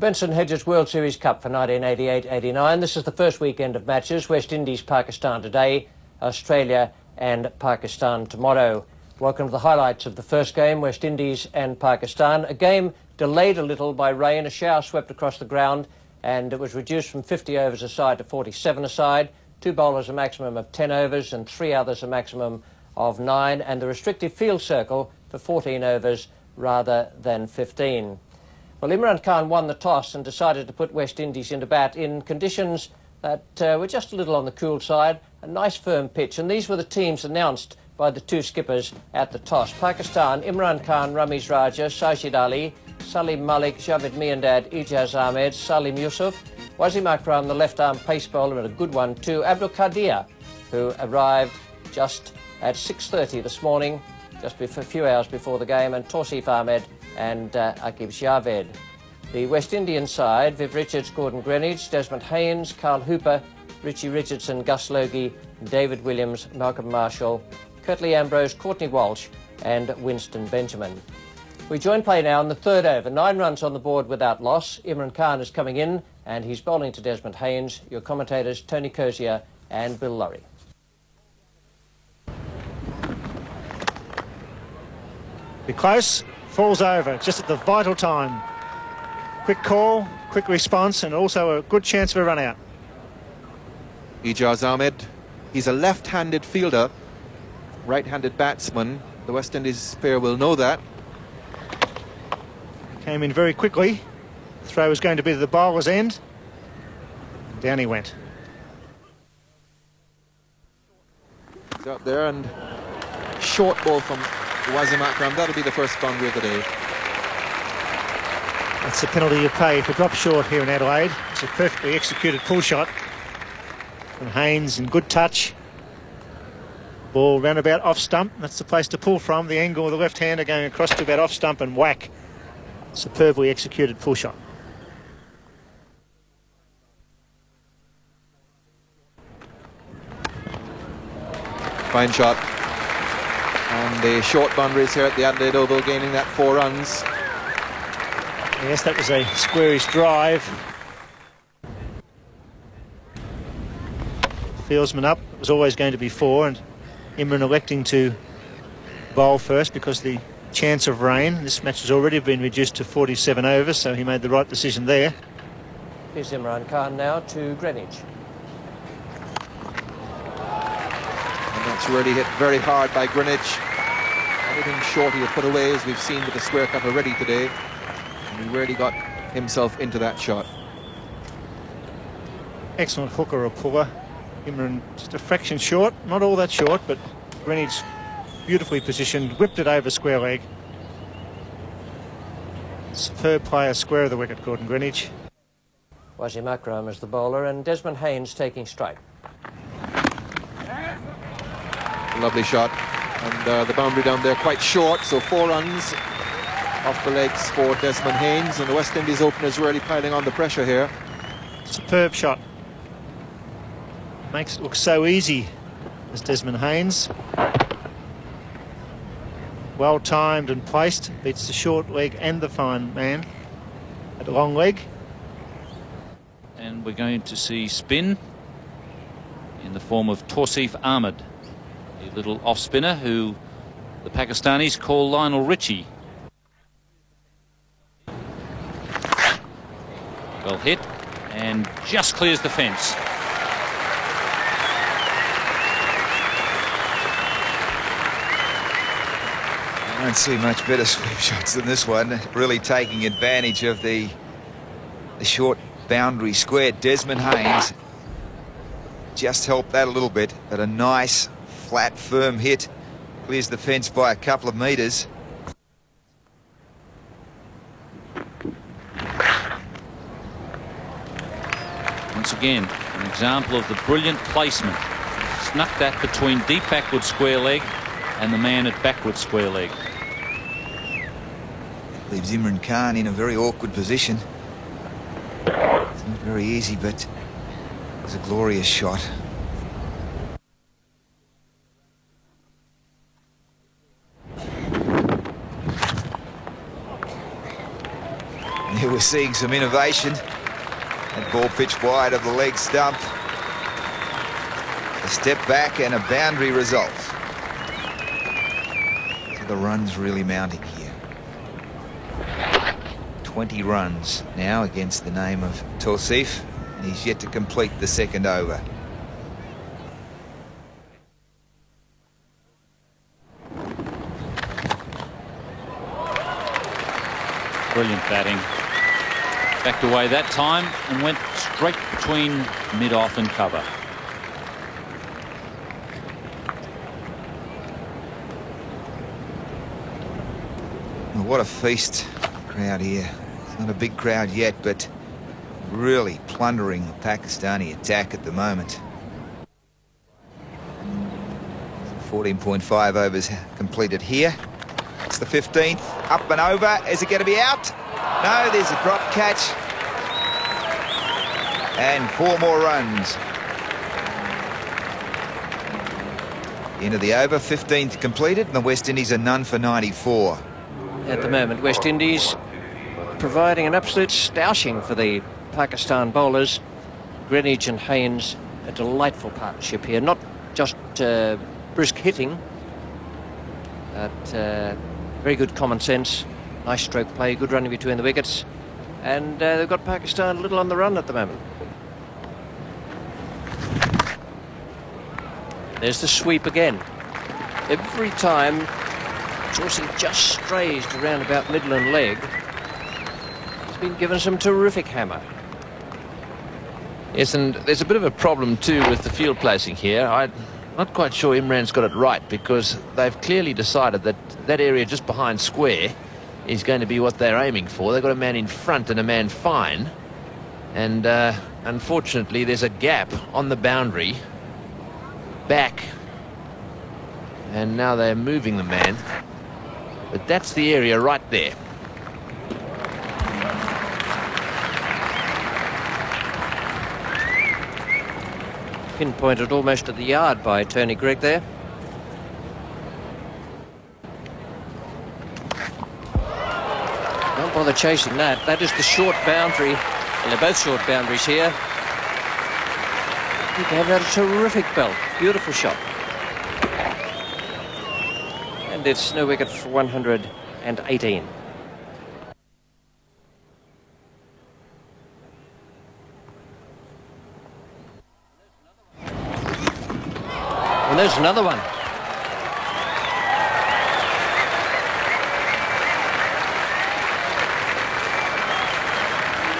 Benson Hedges World Series Cup for 1988-89. This is the first weekend of matches. West Indies, Pakistan today, Australia and Pakistan tomorrow. Welcome to the highlights of the first game, West Indies and Pakistan. A game delayed a little by rain. A shower swept across the ground and it was reduced from 50 overs a side to 47 a side. Two bowlers a maximum of 10 overs and three others a maximum of 9, and the restrictive field circle for 14 overs rather than 15. Well, Imran Khan won the toss and decided to put West Indies into bat in conditions that were just a little on the cool side, a nice firm pitch, and these were the teams announced by the two skippers at the toss. Pakistan, Imran Khan, Ramiz Raja, Sajid Ali, Salim Malik, Javed Miandad, Ijaz Ahmed, Salim Yusuf, Wasim Akram, the left-arm pace bowler, and a good one too, Abdul Qadir, who arrived just at 6:30 this morning, just a few hours before the game, and Tausif Ahmed and Aqib Javed. The West Indian side, Viv Richards, Gordon Greenidge, Desmond Haynes, Carl Hooper, Richie Richardson, Gus Logie, David Williams, Malcolm Marshall, Curtly Ambrose, Courtney Walsh and Winston Benjamin. We join play now in the third over. 9 runs on the board without loss. Imran Khan is coming in and he's bowling to Desmond Haynes. Your commentators, Tony Cozier and Bill Laurie. Be close, falls over, just at the vital time. Quick call, quick response, and also a good chance of a run out. Ijaz Ahmed, he's a left-handed fielder, right-handed batsman. The West Indies pair will know that. Came in very quickly. Throw was going to be to the bowler's end. Down he went. He's out there and short ball from Wasim Akram. That'll be the first boundary of the day. That's the penalty you pay if you drop short here in Adelaide. It's a perfectly executed pull shot from Haynes in good touch. Ball roundabout off stump. That's the place to pull from. The angle of the left hander going across to about off stump and whack. Superbly executed pull shot. Fine shot. And the short boundaries here at the Adelaide Oval, gaining that 4 runs. Yes, that was a squarish drive. Fieldsman up. It was always going to be 4, and Imran electing to bowl first because the chance of rain. This match has already been reduced to 47 overs, so he made the right decision there. Here's Imran Khan now to Greenwich. And that's really hit very hard by Greenwich. Anything short he had put away, as we've seen with the square cut already today. And he really got himself into that shot. Excellent hooker or puller. Imran just a fraction short, not all that short, but Greenwich beautifully positioned, whipped it over square leg. Superb player, square of the wicket, Gordon Greenwich. Wasim Akram is the bowler and Desmond Haynes taking strike. Lovely shot. And the boundary down there quite short, so 4 runs off the legs for Desmond Haynes, and the West Indies openers really piling on the pressure here. Superb shot. Makes it look so easy as Desmond Haynes. Well timed and placed, beats the short leg and the fine man at the long leg. And we're going to see spin in the form of Tausif Ahmed, a little off spinner who the Pakistanis call Lionel Richie. Well hit and just clears the fence. I don't see much better sweep shots than this one, really taking advantage of the short boundary square. Desmond Haynes just helped that a little bit, but a nice flat firm hit clears the fence by a couple of metres. Once again, an example of the brilliant placement. Snuck that between deep backward square leg and the man at backward square leg. Leaves Imran Khan in a very awkward position. It's not very easy, but it's a glorious shot. here we're seeing some innovation. That ball pitched wide of the leg stump. A step back and a boundary result. So the runs really mounting here. 20 runs now against the name of Torsif, and he's yet to complete the second over. Brilliant batting. Backed away that time and went straight between mid-off and cover. Well, what a feast crowd here. It's not a big crowd yet, but really plundering the Pakistani attack at the moment. 14.5 overs completed here. It's the 15th. Up and over. Is it going to be out? No, there's a drop catch. And 4 more runs. End of the over, 15th completed, and the West Indies are none for 94. At the moment, West Indies providing an absolute stousing for the Pakistan bowlers. Greenidge and Haynes, a delightful partnership here. Not just brisk hitting, but very good common sense, nice stroke play, good running between the wickets. And they've got Pakistan a little on the run at the moment. There's the sweep again. Every time Chaucer just strays around about Midland leg, he's been given some terrific hammer. Yes, and there's a bit of a problem too with the field placing here. I'm not quite sure Imran's got it right, because they've clearly decided that that area just behind square is going to be what they're aiming for. They've got a man in front and a man fine, and unfortunately there's a gap on the boundary back, and now they're moving the man, but that's the area right there. Pinpointed almost at the yard by Tony Greig there. Don't bother chasing that. That is the short boundary. Well, they're both short boundaries here. He gave that a terrific belt. Beautiful shot. And it's no wicket for 118. And there's another one.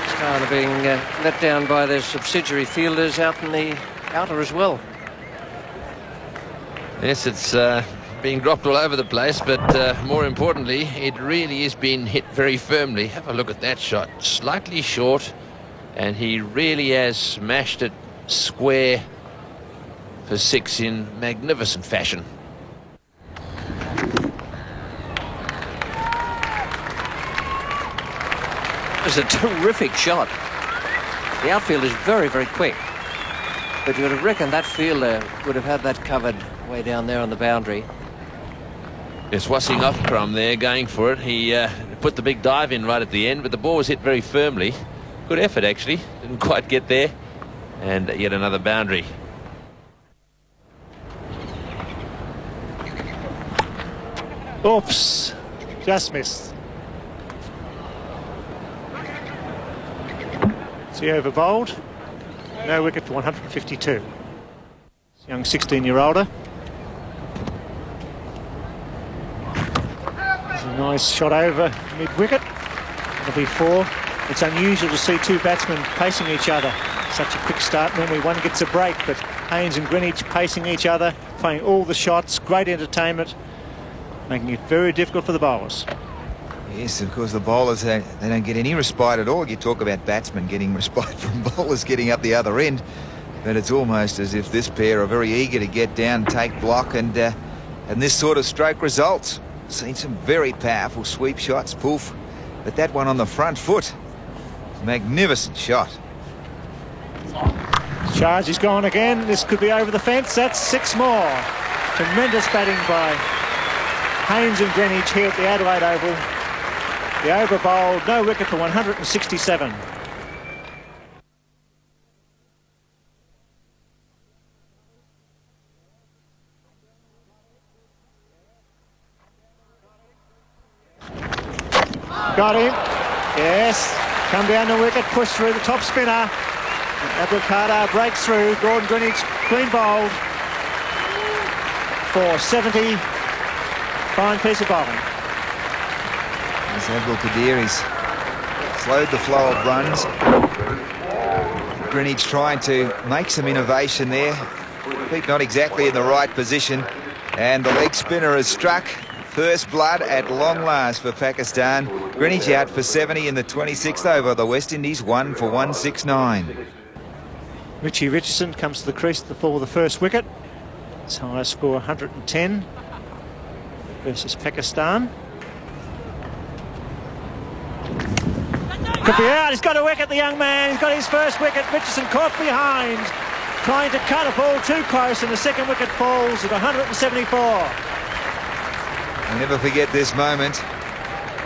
Starter being let down by their subsidiary fielders out in the outer as well. Yes, it's being dropped all over the place, but more importantly, it really is being hit very firmly. Have a look at that shot. Slightly short, and he really has smashed it square for 6 in magnificent fashion. It's a terrific shot. The outfield is very, very quick. But you would have reckoned that fielder would have had that covered way down there on the boundary. Yes, Wasim Akram there going for it. He put the big dive in right at the end, but the ball was hit very firmly. Good effort, actually. Didn't quite get there. And yet another boundary. Oops, just missed. See over bowled. No wicket for 152. Young 16-year-older. It's a nice shot over mid-wicket. It'll be 4. It's unusual to see 2 batsmen pacing each other. Such a quick start. Normally one gets a break, but Haynes and Greenidge pacing each other, playing all the shots. Great entertainment, making it very difficult for the bowlers. Yes, of course, the bowlers, they don't get any respite at all. You talk about batsmen getting respite from bowlers getting up the other end, but it's almost as if this pair are very eager to get down, take block, and this sort of stroke results. Seen some very powerful sweep shots, poof, but that one on the front foot, magnificent shot. Charge is gone again. This could be over the fence. That's 6 more. Tremendous batting by Haynes and Greenidge here at the Adelaide Oval. The over bowled, no wicket for 167. Got him. Yes. Come down the wicket, push through the top spinner. Abdul breaks through. Gordon Greenwich clean bowled for 70. Fine piece of bowling. As Abdul he's slowed the flow of runs. Greenwich trying to make some innovation there. Feet not exactly in the right position. And the leg spinner has struck. First blood at long last for Pakistan. Greenwich out for 70 in the 26th over. The West Indies 1 for 169. Richie Richardson comes to the crease for the first wicket. His highest score 110 versus Pakistan. Could be out. He's got a wicket, the young man. He's got his first wicket. Richardson caught behind, trying to cut a ball too close, and the second wicket falls at 174. I'll never forget this moment.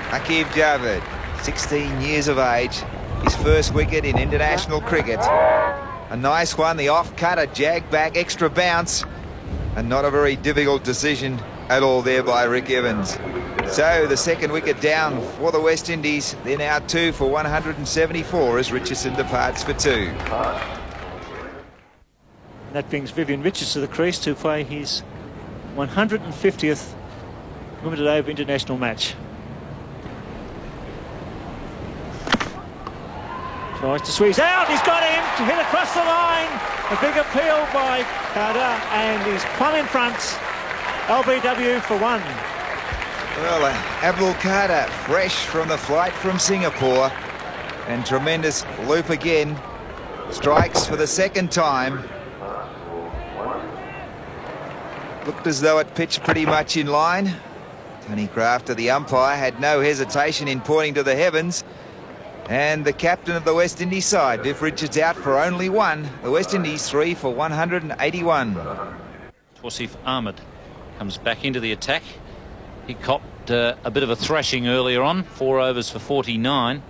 Aqib Javed, 16 years of age, his first wicket in international cricket. A nice one, the off cut, a jag back, extra bounce, and not a very difficult decision at all there by Rick Evans. So the second wicket down for the West Indies. They're now 2 for 174 as Richardson departs for 2. That brings Vivian Richards to the crease to play his 150th Limited Over international match. Tries to squeeze out, he's got him to hit across the line. A big appeal by Carter, and he's plumb in front. LBW for 1. Well, Abdul Qadir, fresh from the flight from Singapore, and tremendous loop again. Strikes for the second time. Looked as though it pitched pretty much in line. Tony Crafter, the umpire, had no hesitation in pointing to the heavens. And the captain of the West Indies side, Viv Richards, out for only 1. The West Indies 3 for 181. Tausif Ahmed comes back into the attack. He copped a bit of a thrashing earlier on. 4 overs for 49.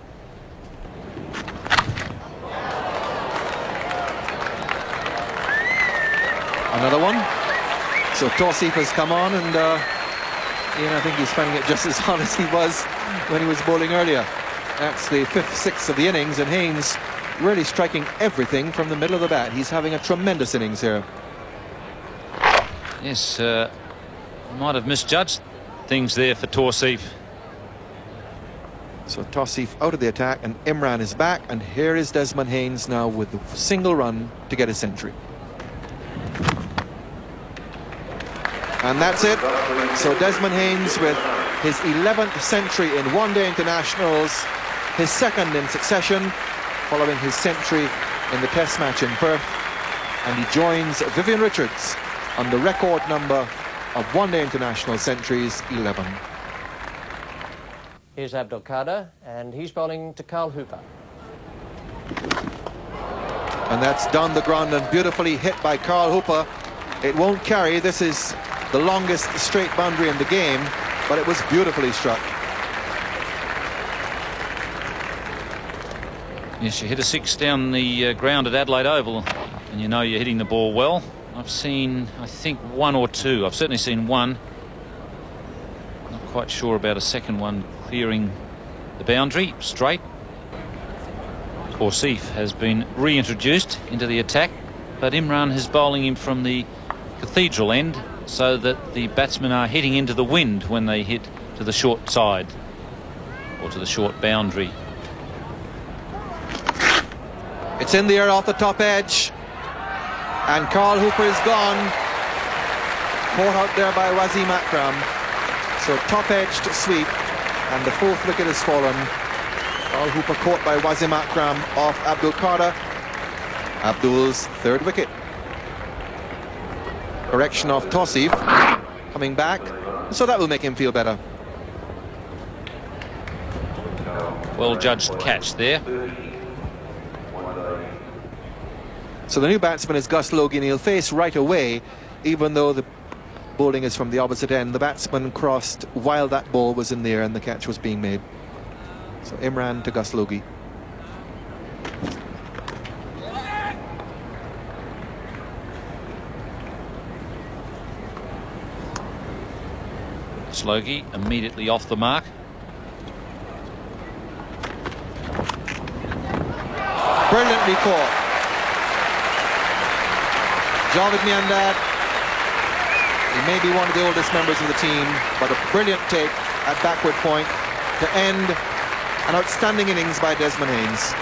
Another one. So Tausif has come on, and Ian, I think he's finding it just as hard as he was when he was bowling earlier. That's the 5th, 6th of the innings, and Haynes really striking everything from the middle of the bat. He's having a tremendous innings here. Yes, might have misjudged things there for Tausif. So Tausif out of the attack, and Imran is back, and here is Desmond Haynes now with the single run to get a century. And that's it. So Desmond Haynes with his 11th century in one-day internationals, his second in succession, following his century in the test match in Perth, and he joins Vivian Richards on the record number of one-day international centuries, 11. Here's Abdul Qadir, and he's bowling to Carl Hooper. And that's down the ground and beautifully hit by Carl Hooper. It won't carry. This is the longest straight boundary in the game, but it was beautifully struck. Yes, you hit a 6 down the ground at Adelaide Oval, and you know you're hitting the ball well. I've seen, I think, 1 or 2. I've certainly seen 1. Not quite sure about a second one clearing the boundary straight. Tausif has been reintroduced into the attack, but Imran is bowling him from the cathedral end, so that the batsmen are hitting into the wind when they hit to the short side or to the short boundary. It's in the air off the top edge, and Carl Hooper is gone. Caught out there by Wasim Akram. So top-edged sweep, and the 4th wicket has fallen. Carl Hooper caught by Wasim Akram off Abdul Qadir. Abdul's 3rd wicket. Correction of Tausif coming back, so that will make him feel better. Well judged catch there. So the new batsman is Gus Logie, and he'll face right away, even though the bowling is from the opposite end. The batsman crossed while that ball was in the air and the catch was being made. So Imran to Gaslugi. Slogie immediately off the mark. Brilliantly caught. Javed Miandad, he may be one of the oldest members of the team, but a brilliant take at backward point to end an outstanding innings by Desmond Haynes.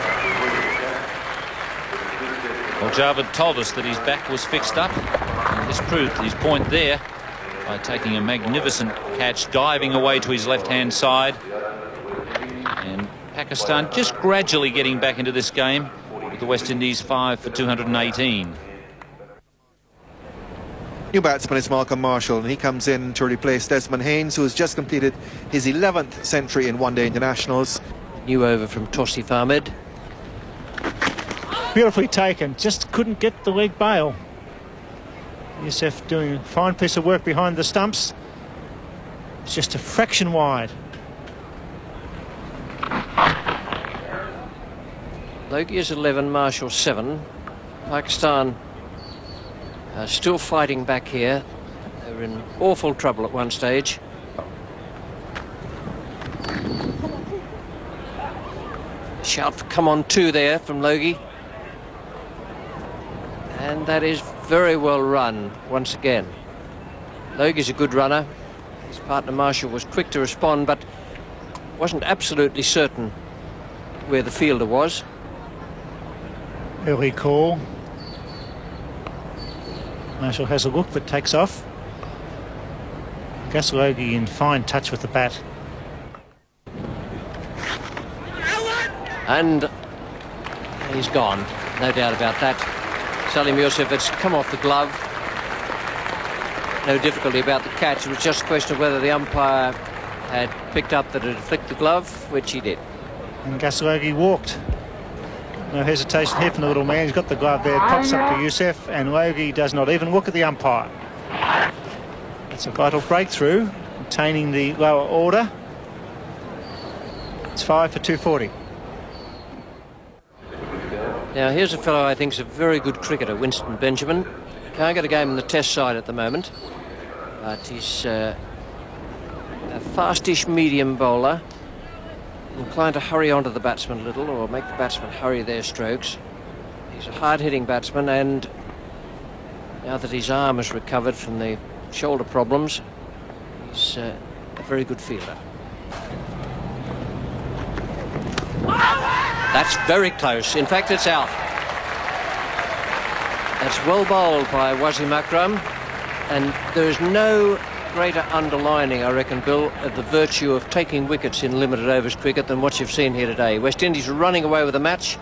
Well, Javed told us that his back was fixed up, and this proved his point there by taking a magnificent catch, diving away to his left-hand side. And Pakistan just gradually getting back into this game with the West Indies 5 for 218. New batsman is Malcolm Marshall, and he comes in to replace Desmond Haynes, who has just completed his 11th century in one-day internationals. New over from Tausif Ahmed. Beautifully taken, just couldn't get the leg bail. Youssef doing a fine piece of work behind the stumps. It's just a fraction wide. Logie is 11, Marshall 7. Pakistan still fighting back here. They were in awful trouble at one stage. Shout for come on 2 there from Logie. And that is very well run once again. Logie's a good runner. His partner Marshall was quick to respond, but wasn't absolutely certain where the fielder was. Early call. Marshall has a look but takes off. Gaslogi in fine touch with the bat. And he's gone, no doubt about that. Salim Youssef, it's come off the glove. No difficulty about the catch. It was just a question of whether the umpire had picked up that it had flicked the glove, which he did. And Gaslogi walked. No hesitation here from the little man. He's got the glove there, pops up to Youssef, and Logie does not even look at the umpire. That's a vital breakthrough, obtaining the lower order. It's 5 for 240. Now here's a fellow I think is a very good cricketer, Winston Benjamin. Can't get a game in the test side at the moment, but he's a fastish medium bowler, inclined to hurry onto the batsman a little or make the batsman hurry their strokes. He's a hard-hitting batsman, and now that his arm has recovered from the shoulder problems, he's a very good fielder. That's very close. In fact, it's out. That's well bowled by Wasim Akram, and there is no greater underlining, I reckon, Bill, of the virtue of taking wickets in limited overs cricket than what you've seen here today. West Indies are running away with the match.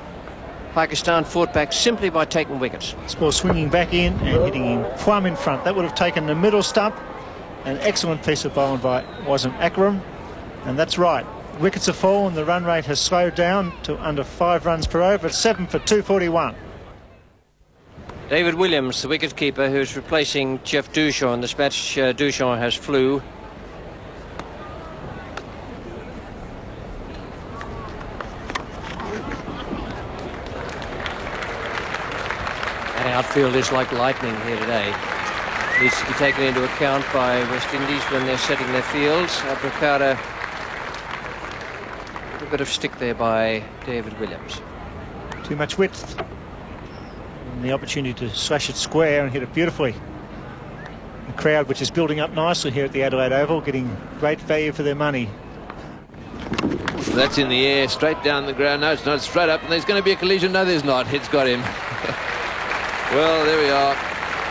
Pakistan fought back simply by taking wickets. This ball swinging back in and hitting him plumb in front. That would have taken the middle stump. An excellent piece of bowling by Wasim Akram, and that's right. Wickets have fallen, the run rate has slowed down to under 5 runs per over. It's 7 for 241. David Williams, the wicketkeeper, who's replacing Jeff Dushan. In this match, Dushan has flu. And outfield is like lightning here today. Needs to be taken into account by West Indies when they're setting their fields. Abracada. A bit of stick there by David Williams. Too much width. And the opportunity to slash it square and hit it beautifully. The crowd, which is building up nicely here at the Adelaide Oval, getting great value for their money. That's in the air, straight down the ground. No, it's not, straight up, and there's going to be a collision. No, there's not. It's got him. Well, there we are.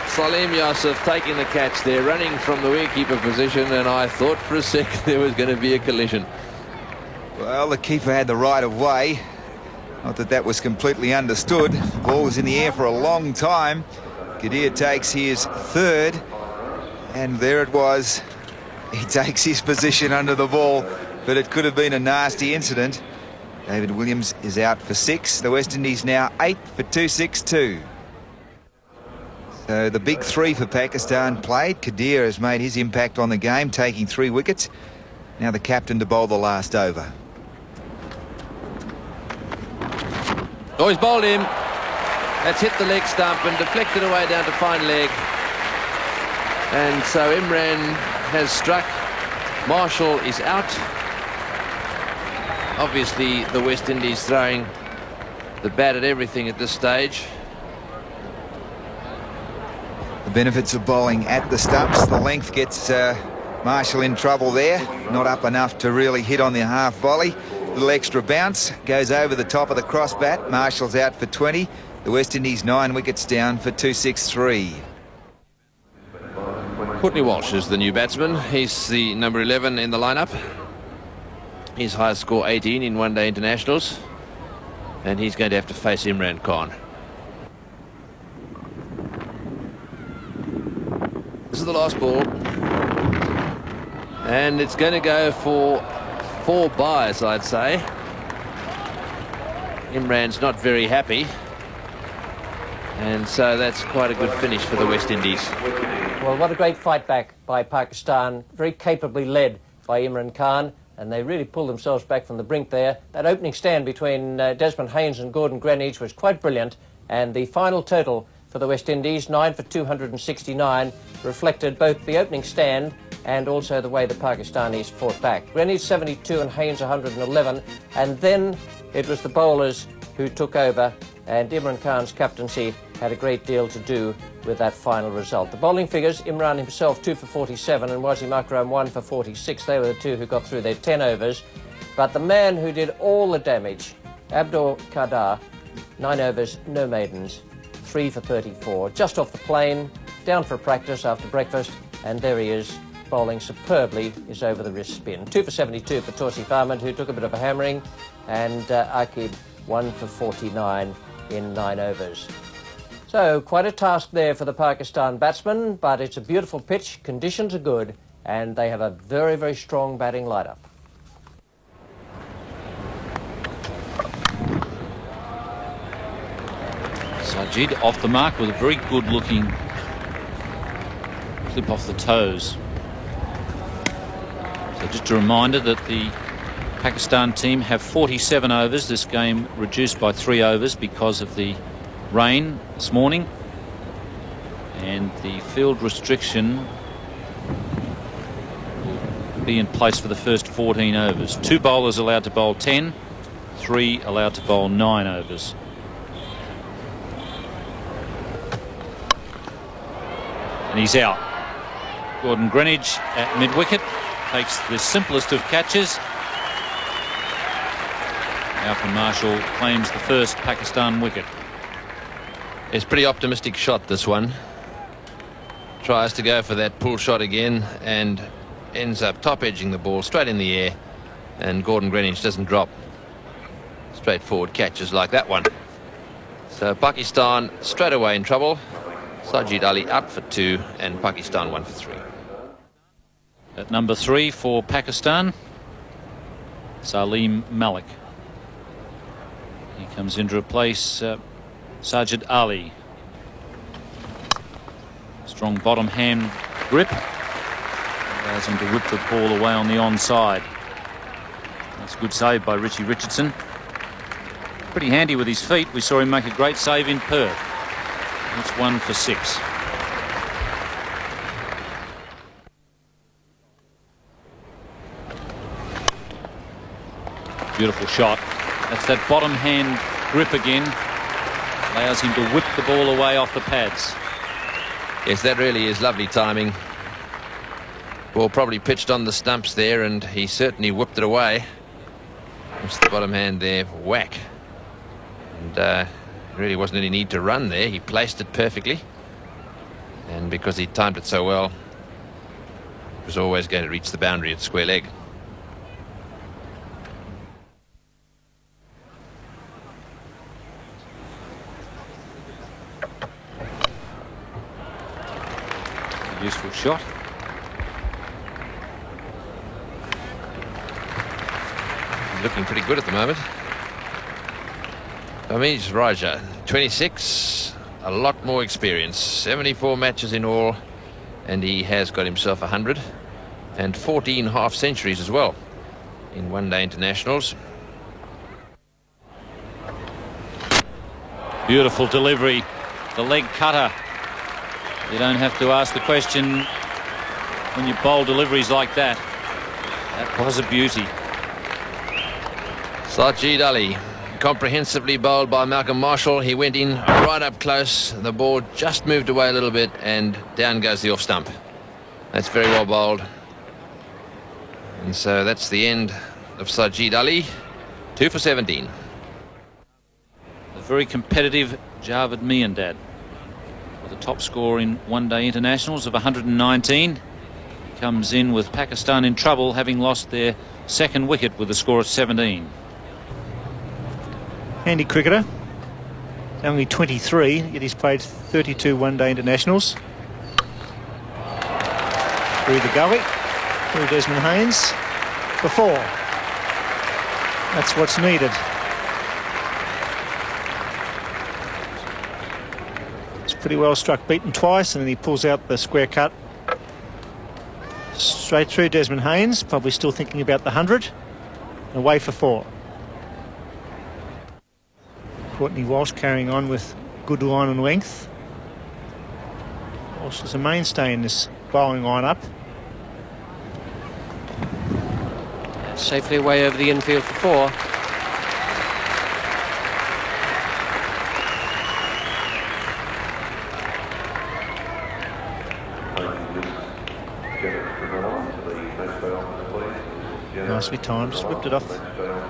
Salim Youssef taking the catch there, running from the wicketkeeper position, and I thought for a second there was going to be a collision. Well, the keeper had the right of way. Not that that was completely understood. Ball was in the air for a long time. Qadir takes his third, and there it was. He takes his position under the ball, but it could have been a nasty incident. David Williams is out for 6. The West Indies now 8 for 262. So the big 3 for Pakistan played. Qadir has made his impact on the game, taking 3 wickets. Now the captain to bowl the last over. Oh, he's bowled him. That's hit the leg stump and deflected away down to fine leg. And so Imran has struck. Marshall is out. Obviously, the West Indies throwing the bat at everything at this stage. The benefits of bowling at the stumps. The length gets Marshall in trouble there. Not up enough to really hit on the half volley. Little extra bounce. Goes over the top of the cross bat. Marshall's out for 20. The West Indies 9 wickets down for 263. Courtney Walsh is the new batsman. He's the number 11 in the lineup. His highest score 18 in one-day internationals. And he's going to have to face Imran Khan. This is the last ball. And it's going to go for 4 byes, I'd say. Imran's not very happy. And so that's quite a good finish for the West Indies. Well, what a great fight back by Pakistan, very capably led by Imran Khan, and they really pulled themselves back from the brink there. That opening stand between Desmond Haynes and Gordon Greenidge was quite brilliant, and the final total for the West Indies, 9 for 269, reflected both the opening stand and also the way the Pakistanis fought back. Greenidge 72 and Haynes 111, and then it was the bowlers who took over, and Imran Khan's captaincy had a great deal to do with that final result. The bowling figures, Imran himself 2 for 47 and Wasim Akram 1 for 46. They were the two who got through their 10 overs. But the man who did all the damage, Abdul Qadir, 9 overs, no maidens, 3 for 34. Just off the plane, down for practice after breakfast, and there he is, bowling superbly, is over the wrist spin. 2 for 72 for Tausif Ahmed, who took a bit of a hammering, and Akib 1 for 49 in 9 overs. So, quite a task there for the Pakistan batsmen, but it's a beautiful pitch, conditions are good, and they have a very, very strong batting lineup. Sajid off the mark with a very good looking clip off the toes. So just a reminder that the Pakistan team have 47 overs. This game reduced by 3 overs because of the rain this morning, and the field restriction will be in place for the first 14 overs. 2 bowlers allowed to bowl 10, 3 allowed to bowl 9 overs. And he's out. Gordon Greenidge at mid-wicket takes the simplest of catches. Malcolm Marshall claims the first Pakistan wicket. It's a pretty optimistic shot, this one. Tries to go for that pull shot again and ends up top edging the ball straight in the air, and Gordon Greenidge doesn't drop. Straightforward catches like that one. So Pakistan straight away in trouble. Sajid Ali out for 2 and Pakistan 1 for 3. At number 3 for Pakistan, Salim Malik. He comes in to replace Sajid Ali. Strong bottom hand grip allows him to whip the ball away on the onside. That's a good save by Richie Richardson. Pretty handy with his feet. We saw him make a great save in Perth. That's 1 for 6. Beautiful shot. That's that bottom hand grip again. Allows him to whip the ball away off the pads. Yes, that really is lovely timing. Ball probably pitched on the stumps there, and he certainly whipped it away. Just the bottom hand there, whack. And really wasn't any need to run there. He placed it perfectly. And because he timed it so well, it was always going to reach the boundary at square leg. Useful shot. He's looking pretty good at the moment. Amish Raja, 26, a lot more experience, 74 matches in all, and he has got himself 100 and 14 half centuries as well in one-day internationals. Beautiful delivery, the leg cutter. You don't have to ask the question when you bowl deliveries like that. That was a beauty. Sajid Ali, comprehensively bowled by Malcolm Marshall. He went in right up close. The ball just moved away a little bit, and down goes the off stump. That's very well bowled. And so that's the end of Sajid Ali. 2 for 17. The very competitive Javed Miandad, with a top score in one-day internationals of 119. He comes in with Pakistan in trouble, having lost their second wicket with a score of 17. Handy cricketer, only 23, yet he's played 32 one-day internationals. Through the gully, through Desmond Haynes, for 4. That's what's needed. It's pretty well struck, beaten twice, and then he pulls out the square cut. Straight through Desmond Haynes, probably still thinking about the 100, and away for 4. Courtney Walsh carrying on with good line and length. Walsh is a mainstay in this bowling line-up. Safely away over the infield for 4. Nicely timed, just whipped it off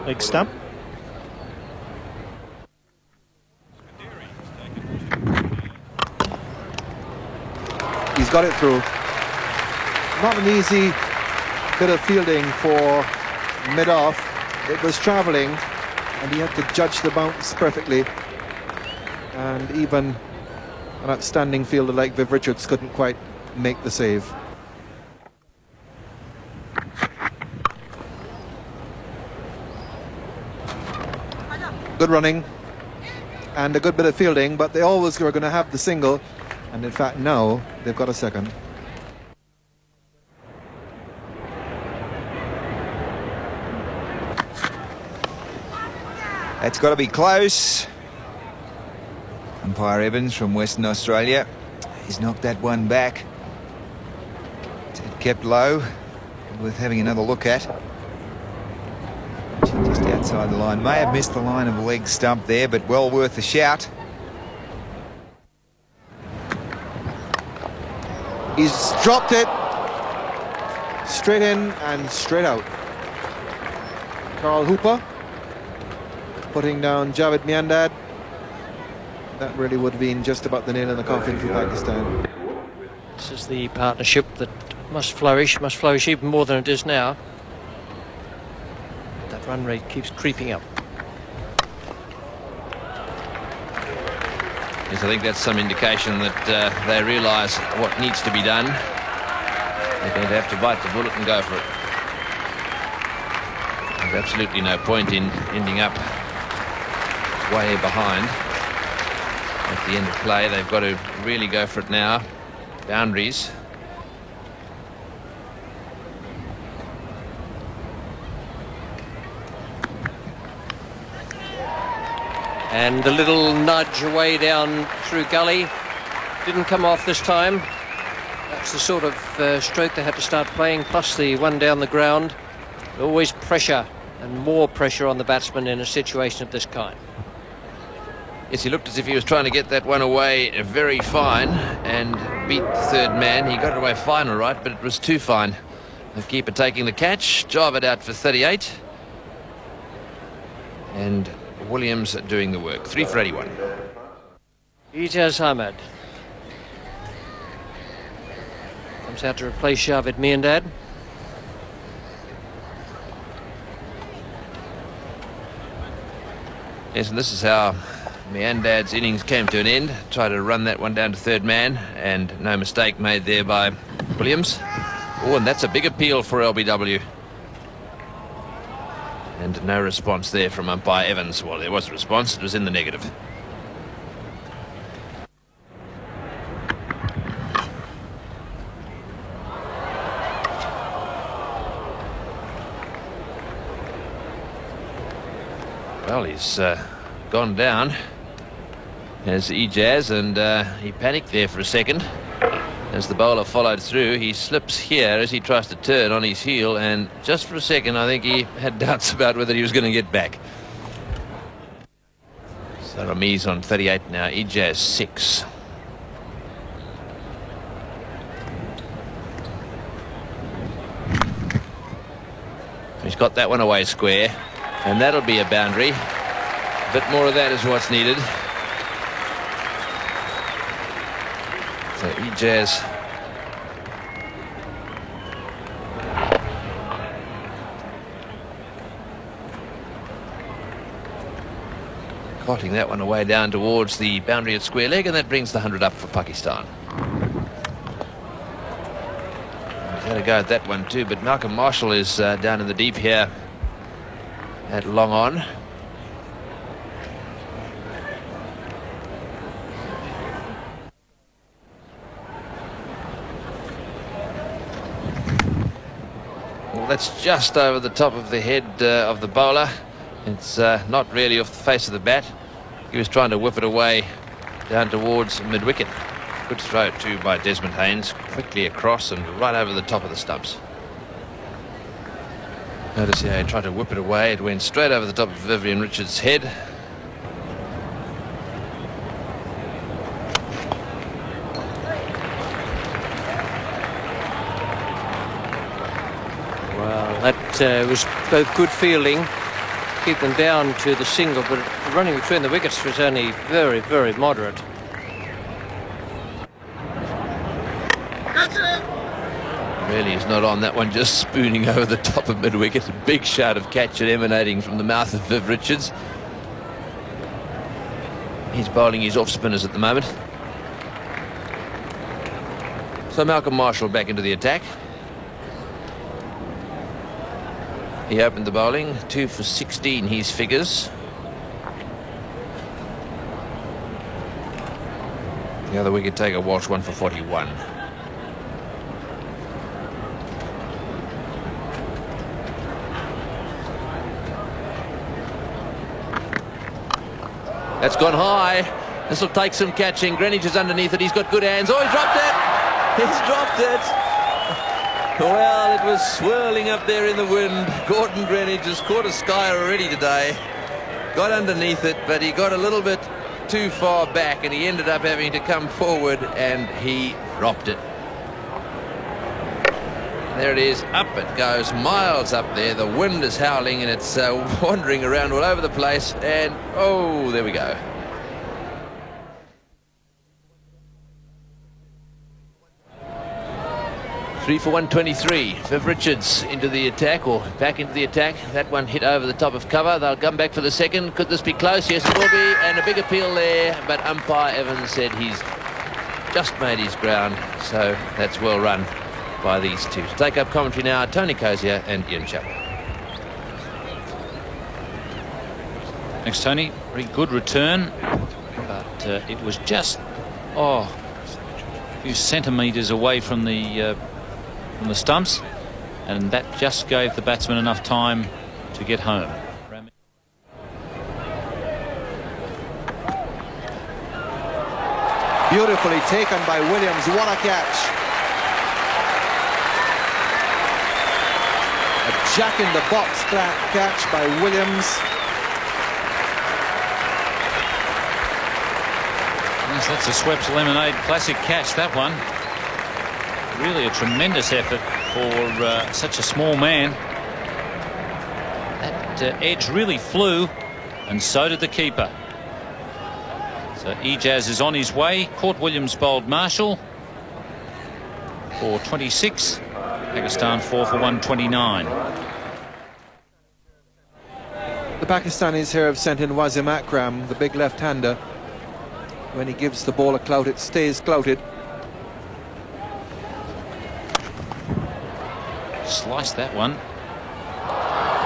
leg stump. He's got it through. Not an easy bit of fielding for mid-off. It was travelling, and he had to judge the bounce perfectly. And even an outstanding fielder like Viv Richards couldn't quite make the save. Good running and a good bit of fielding, but they always were going to have the single, and in fact now they've got a second. That's got to be close. Umpire Evans from Western Australia, he's knocked that one back. It's kept low, worth having another look at. Just outside the line, may have missed the line of the leg stump there, but well worth a shout. He's dropped it straight in and straight out. Carl Hooper putting down Javed Miandad. That really would have been just about the nail in the coffin for Pakistan. This is the partnership that must flourish even more than it is now. That run rate keeps creeping up. Yes, I think that's some indication that they realise what needs to be done. They're going to have to bite the bullet and go for it. There's absolutely no point in ending up way behind at the end of play. They've got to really go for it now. Boundaries. And a little nudge away down through gully. Didn't come off this time. That's the sort of stroke they had to start playing, plus the one down the ground. Always pressure, and more pressure on the batsman in a situation of this kind. Yes, he looked as if he was trying to get that one away very fine and beat the third man. He got it away fine, all right, but it was too fine. The keeper taking the catch, Javed out for 38. And Williams doing the work. 3 for 81. Ijaz Ahmed comes out to replace Javed Miandad. Yes, and this is how Miandad's innings came to an end. Tried to run that one down to third man, and no mistake made there by Williams. Oh, and that's a big appeal for LBW. And no response there from umpire Evans. Well, there was a response. It was in the negative. Well, he's gone down. as Ijaz, and he panicked there for a second. As the bowler followed through, he slips here as he tries to turn on his heel, and just for a second I think he had doubts about whether he was going to get back. So Ramiz on 38 now, Ijaz 6. He's got that one away square, and that'll be a boundary. A bit more of that is what's needed. So Ijaz cotting that one away down towards the boundary at square leg, and that brings the 100 up for Pakistan. He's had a go at that one too, but Malcolm Marshall is down in the deep here at long on. Well, that's just over the top of the head of the bowler. It's not really off the face of the bat. He was trying to whip it away down towards mid-wicket. Good throw too by Desmond Haynes, quickly across and right over the top of the stumps. Notice how he tried to whip it away. It went straight over the top of Vivian Richards' head. Well, that was both good fielding, keep them down to the single, but running between the wickets was only very, very moderate. Really is not on that one, just spooning over the top of mid-wicket. A big shout of catch emanating from the mouth of Viv Richards. He's bowling his off-spinners at the moment. So Malcolm Marshall back into the attack. He opened the bowling, 2 for 16, his figures. The other wicket taker, Walsh, 1 for 41. That's gone high. This will take some catching. Greenwich is underneath it. He's got good hands. Oh, he dropped it! He's dropped it! Well, it was swirling up there in the wind. Gordon Greenwich has caught a sky already today. Got underneath it, but he got a little bit too far back, and he ended up having to come forward, and he dropped it. There it is. Up it goes, miles up there. The wind is howling, and it's wandering around all over the place. And, oh, there we go. Three for 123. Viv Richards into the attack, or back into the attack. That one hit over the top of cover. They'll come back for the second. Could this be close? Yes, it will be. And a big appeal there. But umpire Evans said he's just made his ground. So that's well run by these two. To take up commentary now, Tony Cozier and Ian Chappell. Thanks, Tony. Very good return. But it was just, a few centimetres away from the stumps, and that just gave the batsman enough time to get home. Beautifully taken by Williams. What a catch. A jack in the box catch by Williams. Yes, that's a swept lemonade classic catch, that one. Really a tremendous effort for such a small man. That edge really flew, and so did the keeper. So Ijaz is on his way. Court Williams bowled Marshall for 26. Pakistan 4 for 129. The Pakistanis here have sent in Wasim Akram, the big left-hander. When he gives the ball a clout, it stays clouted. Sliced that one.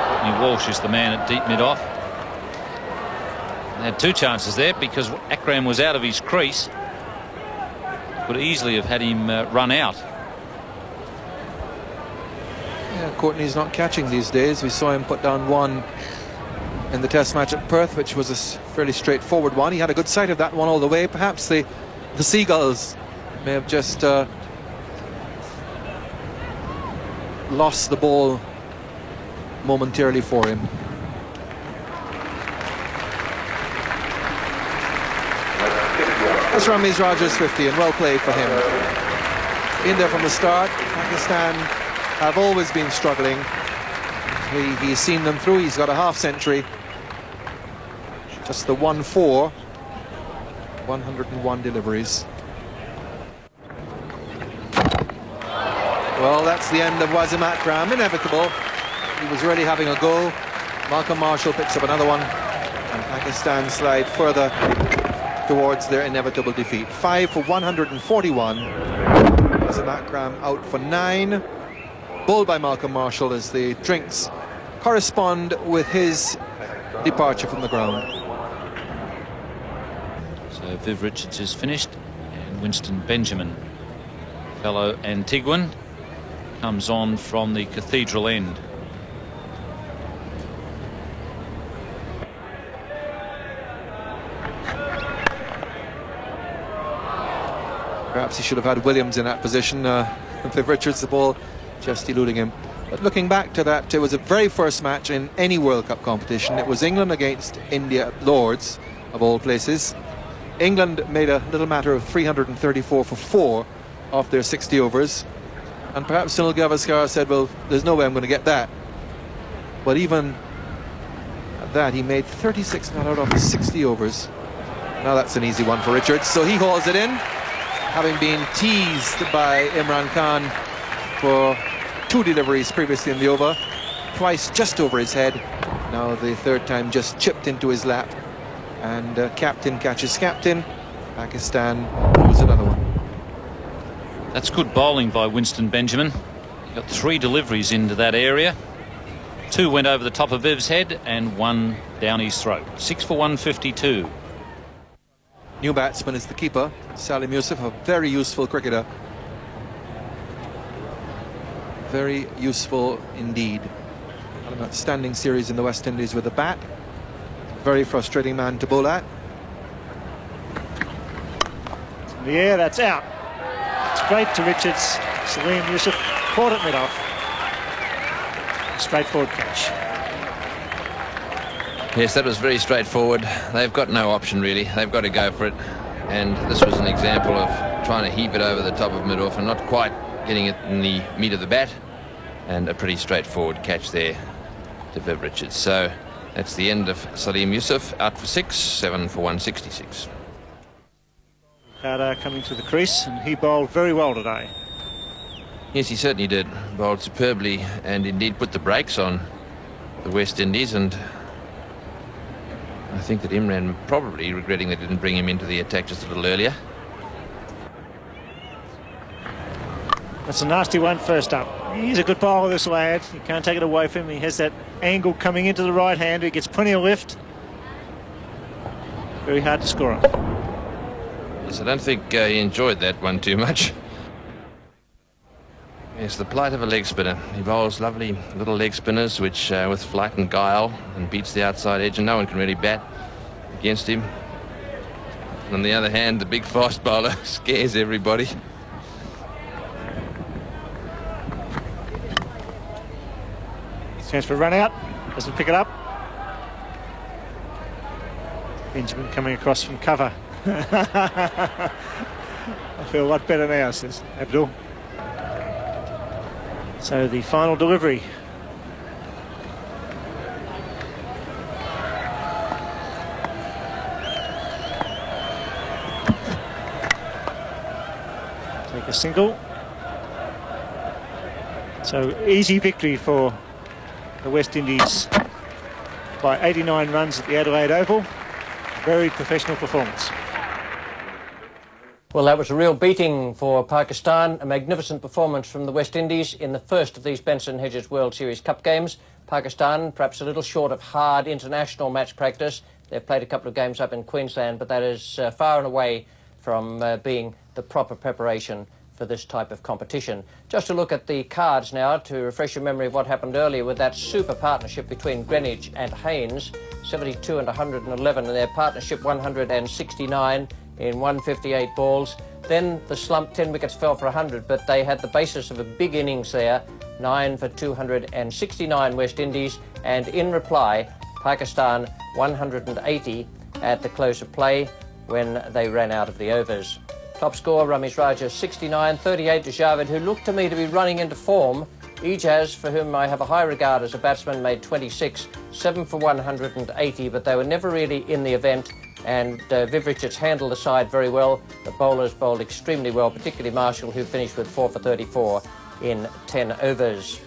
Courtney Walsh is the man at deep mid-off. They had two chances there because Akram was out of his crease. Could easily have had him run out. Yeah, Courtney's not catching these days. We saw him put down one in the test match at Perth, which was a fairly straightforward one. He had a good sight of that one all the way. Perhaps the Seagulls may have just lost the ball momentarily for him. That's Ramiz Raja's 50, and well played for him. In there from the start. Pakistan have always been struggling. He's seen them through. He's got a half century. Just the 1-4. 101 deliveries. Well, that's the end of Wasim Akram. Inevitable. He was really having a go. Malcolm Marshall picks up another one, and Pakistan slide further towards their inevitable defeat. 5 for 141. Wasim Akram out for 9. Bowled by Malcolm Marshall as the drinks correspond with his departure from the ground. So Viv Richards is finished, and Winston Benjamin, fellow Antiguan, comes on from the cathedral end. Perhaps he should have had Williams in that position. Viv Richards, the ball just eluding him. But looking back to that, it was the very first match in any World Cup competition. It was England against India at Lords, of all places. England made a little matter of 334 for 4 off their 60 overs. And perhaps Sunil Gavaskar said, well, there's no way I'm going to get that. But even at that, he made 36 not out of his 60 overs. Now that's an easy one for Richards. So he hauls it in, having been teased by Imran Khan for 2 deliveries previously in the over, twice just over his head. Now the third time just chipped into his lap. And captain catches captain. Pakistan lose another one. That's good bowling by Winston Benjamin. He got 3 deliveries into that area. 2 went over the top of Viv's head and 1 down his throat. 6 for 152. New batsman is the keeper, Salim Yusuf, a very useful cricketer. Very useful indeed. Had an outstanding series in the West Indies with a bat. Very frustrating man to bowl at. Yeah, that's out. Straight to Richards. Salim Yusuf caught it mid-off. Straightforward catch. Yes, that was very straightforward. They've got no option really. They've got to go for it. And this was an example of trying to heave it over the top of mid-off and not quite getting it in the meat of the bat. And a pretty straightforward catch there to Viv Richards. So that's the end of Salim Yusuf, out for 6, 7 for 166. Carter coming to the crease, and he bowled very well today. Yes, he certainly did. Bowled superbly and indeed put the brakes on the West Indies, and I think that Imran probably regretting they didn't bring him into the attack just a little earlier. That's a nasty one first up. He's a good bowler, this lad. You can't take it away from him. He has that angle coming into the right hand. He gets plenty of lift. Very hard to score on. Yes, I don't think he enjoyed that one too much. Yes, the plight of a leg spinner. He bowls lovely little leg spinners, which with flight and guile, and beats the outside edge, and no one can really bat against him. And on the other hand, the big fast bowler scares everybody. Chance for a run out. Doesn't pick it up. Benjamin coming across from cover. I feel a lot better now, says Abdul. So the final delivery. Take a single. So easy victory for the West Indies by 89 runs at the Adelaide Oval. Very professional performance. Well, that was a real beating for Pakistan. A magnificent performance from the West Indies in the first of these Benson Hedges World Series Cup games. Pakistan, perhaps a little short of hard international match practice. They've played a couple of games up in Queensland, but that is far and away from being the proper preparation for this type of competition. Just to look at the cards now to refresh your memory of what happened earlier with that super partnership between Greenwich and Haynes, 72 and 111, and their partnership 169 in 158 balls. Then the slump, 10 wickets fell for 100, but they had the basis of a big innings there, 9 for 269 West Indies, and in reply, Pakistan 180 at the close of play when they ran out of the overs. Top score, Ramesh Raja 69, 38 to Javed, who looked to me to be running into form. Ijaz, for whom I have a high regard as a batsman, made 26, 7 for 180, but they were never really in the event, and Viv Richards handled the side very well. The bowlers bowled extremely well, particularly Marshall, who finished with 4 for 34 in 10 overs.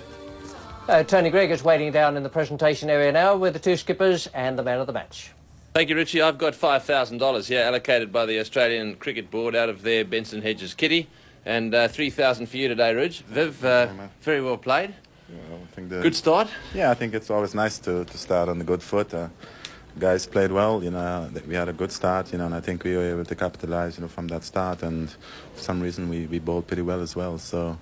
Tony Gregg is waiting down in the presentation area now with the two skippers and the man of the match. Thank you, Richie. I've got $5,000 here allocated by the Australian Cricket Board out of their Benson Hedges kitty, and $3,000 for you today, Ridge. Viv, very well played. Yeah, I think good start. Yeah, I think it's always nice to start on a good foot. Guys played well, you know. We had a good start, you know, and I think we were able to capitalize, you know, from that start. And for some reason, we bowled pretty well as well. So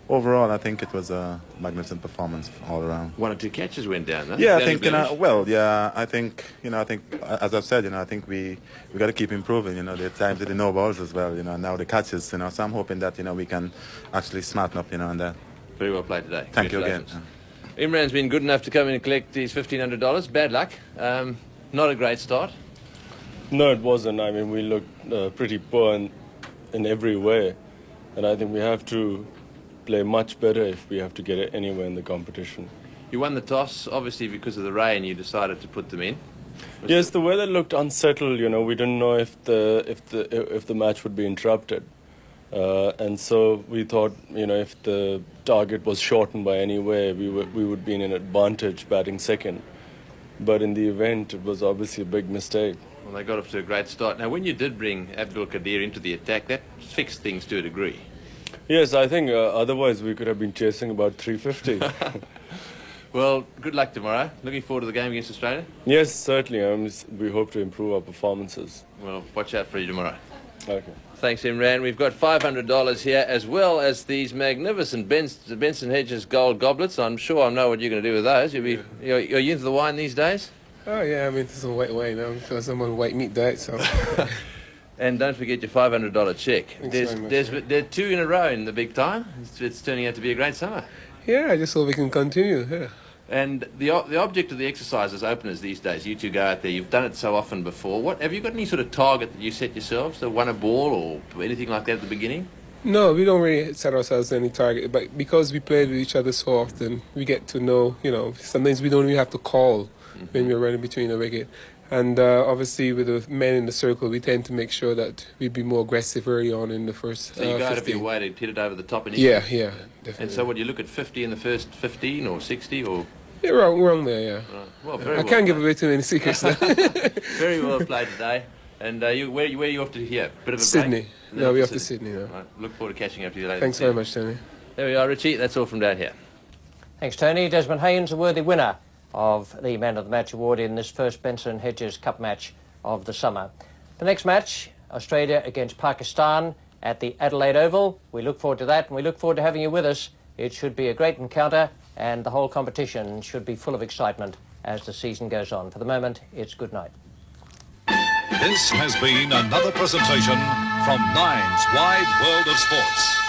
overall, I think it was a magnificent performance all around. 1 or 2 catches went down, though. Yeah, I think, you know, well, yeah, I think, you know, as I've said, you know, I think we got to keep improving, you know. There are times that the no balls as well, you know, now the catches, you know. So I'm hoping that, you know, we can actually smarten up, you know, on that. Very well played today. Thank you again. Imran's been good enough to come in and collect his $1,500. Bad luck. Not a great start. No, it wasn't. I mean, we looked pretty poor in every way. And I think we have to play much better if we have to get it anywhere in the competition. You won the toss, obviously because of the rain. You decided to put them in. Yes, the weather looked unsettled. You know, we didn't know if the match would be interrupted, and so we thought, you know, if the target was shortened by any way, we would be in an advantage batting second. But in the event, it was obviously a big mistake. Well, they got off to a great start. Now, when you did bring Abdul Qadir into the attack, that fixed things to a degree. Yes, I think otherwise we could have been chasing about 350. Well, good luck tomorrow. Looking forward to the game against Australia? Yes, certainly. We hope to improve our performances. Well, watch out for you tomorrow. Okay. Thanks, Imran. We've got $500 here, as well as these magnificent Benson Hedges gold goblets. I'm sure I know what you're going to do with those. Are you into the wine these days? Oh, yeah, I mean, this is a white wine. I'm because I'm on a white meat diet, so... And don't forget your $500 check. Thanks very much. There's 2 in a row in the big time. It's turning out to be a great summer. Yeah, I just hope we can continue, yeah. And the object of the exercise as openers these days, you two go out there, you've done it so often before. Have you got any sort of target that you set yourselves? So won a ball or anything like that at the beginning? No, we don't really set ourselves any target, but because we played with each other so often, we get to know, you know, sometimes we don't even have to call when we're running between the wicket. And obviously with the men in the circle, we tend to make sure that we'd be more aggressive early on in the first So you go out of 15. your way to hit it over the top initially? Yeah, definitely. And so what, you look at 50 in the first 15 or 60 or...? Yeah, we're on there, yeah. Right. Well, very I can't give away too many secrets now. Very well played today. And where are you off to here? Bit of a Sydney. break? No, we're off to Sydney now. Right. Look forward to catching up to you later. Thanks very much, Tony. There we are, Richie. That's all from down here. Thanks, Tony. Desmond Haynes, a worthy winner of the Man of the Match award in this first Benson Hedges Cup match of the summer. The next match, Australia against Pakistan at the Adelaide Oval. We look forward to that, and we look forward to having you with us. It should be a great encounter, and the whole competition should be full of excitement as the season goes on. For the moment, it's good night. This has been another presentation from Nine's Wide World of Sports.